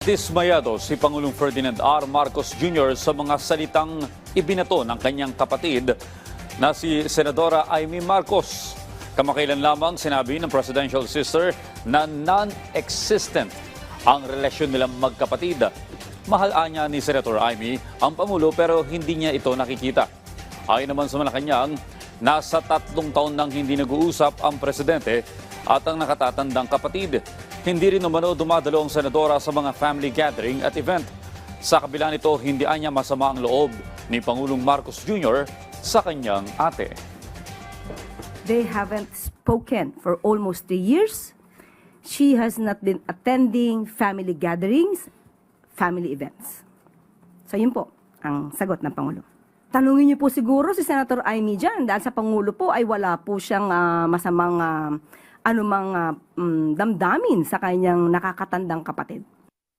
Dismayado si Pangulong Ferdinand R. Marcos Jr. sa mga salitang ibinato ng kanyang kapatid na si Senadora Amy Marcos. Kamakailan lamang sinabi ng presidential sister na non-existent ang relasyon nilang magkapatid. Mahal niya ni Senator Amy ang Pangulo pero hindi niya ito nakikita. Ayon naman sa Malacanang, nasa 3 taon nang hindi nag-uusap ang presidente at ang nakatatandang kapatid. Hindi rin umano dumadalo ang senadora sa mga family gathering at event. Sa kabila nito, hindi anya masama ang loob ni Pangulong Marcos Jr. sa kanyang ate. They haven't spoken for almost 3 years. She has not been attending family gatherings, family events. So yun po ang sagot ng Pangulo. Tanungin niyo po siguro si Senator Amy dyan dahil sa Pangulo po ay wala po siyang masamang anumang damdamin sa kanyang nakakatandang kapatid.